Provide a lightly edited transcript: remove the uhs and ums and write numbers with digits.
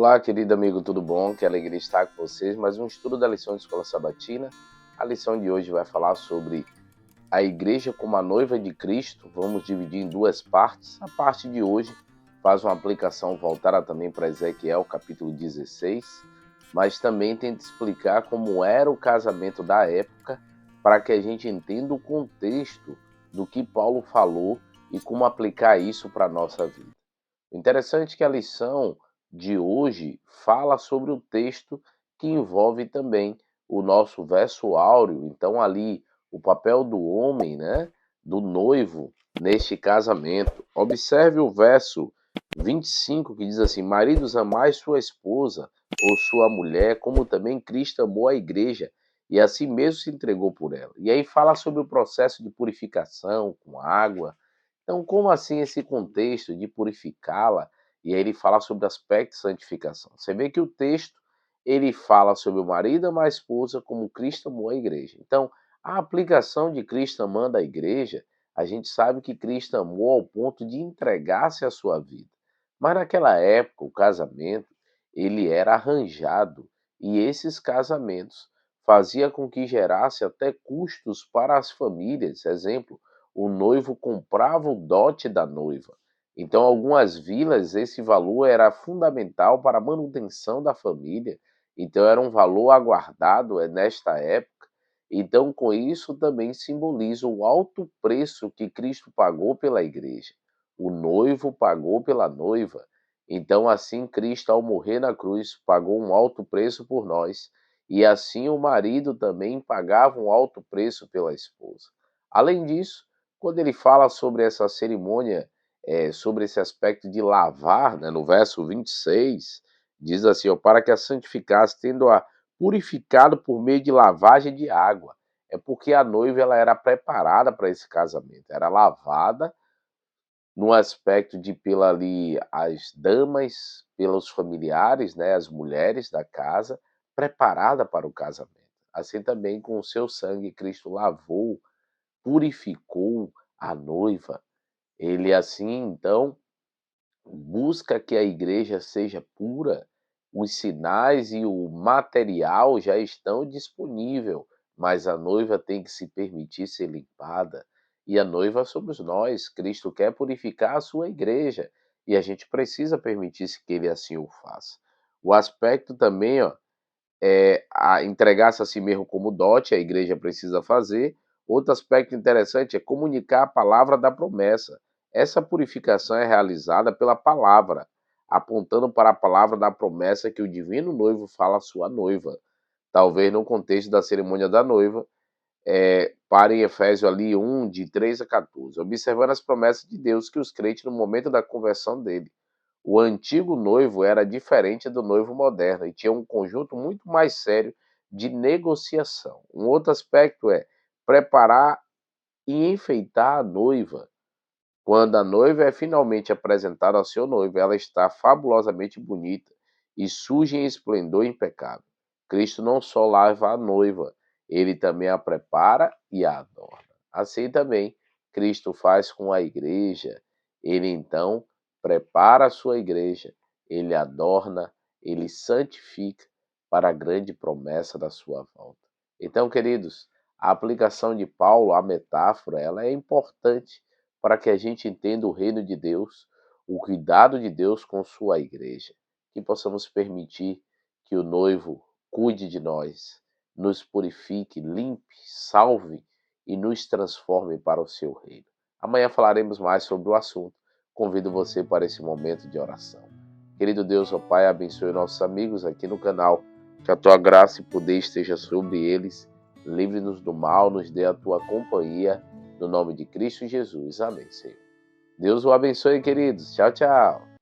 Olá, querido amigo, tudo bom? Que alegria estar com vocês. Mais um estudo da lição de Escola Sabatina. A lição de hoje vai falar sobre a igreja como a noiva de Cristo. Vamos dividir em duas partes. A parte de hoje faz uma aplicação voltada também para Ezequiel, capítulo 16, mas também tenta explicar como era o casamento da época para que a gente entenda o contexto do que Paulo falou e como aplicar isso para a nossa vida. O interessante é que a lição de hoje fala sobre o texto que envolve também o nosso verso áureo. Então, ali, o papel do homem, né, do noivo, neste casamento. Observe o verso 25, que diz assim: maridos, amai sua esposa ou sua mulher, como também Cristo amou a igreja e assim mesmo se entregou por ela. E aí fala sobre o processo de purificação com água. Então, como assim esse contexto de purificá-la? E aí ele fala sobre o aspecto de santificação. Você vê que o texto, ele fala sobre o marido amar a esposa como Cristo amou a igreja. Então, a aplicação de Cristo amando a igreja, a gente sabe que Cristo amou ao ponto de entregar-se a sua vida. Mas naquela época, o casamento, ele era arranjado. E esses casamentos fazia com que gerasse até custos para as famílias. Exemplo, o noivo comprava o dote da noiva. Então, algumas vilas, esse valor era fundamental para a manutenção da família. Então, era um valor aguardado nesta época. Então, com isso, também simboliza o alto preço que Cristo pagou pela igreja. O noivo pagou pela noiva. Então, assim, Cristo, ao morrer na cruz, pagou um alto preço por nós. E assim, o marido também pagava um alto preço pela esposa. Além disso, quando ele fala sobre essa cerimônia, sobre esse aspecto de lavar, né, no verso 26, diz assim, ó, para que a santificasse, tendo-a purificado por meio de lavagem de água. É porque a noiva ela era preparada para esse casamento, era lavada no aspecto de pela ali as damas, pelos familiares, né, as mulheres da casa, preparada para o casamento. Assim também com o seu sangue Cristo lavou, purificou a noiva. Ele assim, então, busca que a igreja seja pura. Os sinais e o material já estão disponíveis, mas a noiva tem que se permitir ser limpada. E a noiva somos nós. Cristo quer purificar a sua igreja e a gente precisa permitir que ele assim o faça. O aspecto também, ó, entregar-se a si mesmo como dote, a igreja precisa fazer. Outro aspecto interessante é comunicar a palavra da promessa. Essa purificação é realizada pela palavra, apontando para a palavra da promessa que o divino noivo fala à sua noiva. Talvez no contexto da cerimônia da noiva, para em Efésios ali 1, de 3 a 14, observando as promessas de Deus que os crentes no momento da conversão dele. O antigo noivo era diferente do noivo moderno e tinha um conjunto muito mais sério de negociação. Um outro aspecto é preparar e enfeitar a noiva. Quando a noiva é finalmente apresentada ao seu noivo, ela está fabulosamente bonita e surge em esplendor impecável. Cristo não só lava a noiva, ele também a prepara e a adorna. Assim também, Cristo faz com a igreja. Ele então prepara a sua igreja, ele adorna, ele santifica para a grande promessa da sua volta. Então, queridos, a aplicação de Paulo, a metáfora, ela é importante para que a gente entenda o reino de Deus, o cuidado de Deus com sua igreja. Que possamos permitir que o noivo cuide de nós, nos purifique, limpe, salve e nos transforme para o seu reino. Amanhã falaremos mais sobre o assunto. Convido você para esse momento de oração. Querido Deus, ó Pai, abençoe nossos amigos aqui no canal. Que a tua graça e poder esteja sobre eles. Livre-nos do mal, nos dê a tua companhia. No nome de Cristo Jesus. Amém, Senhor. Deus o abençoe, queridos. Tchau, tchau.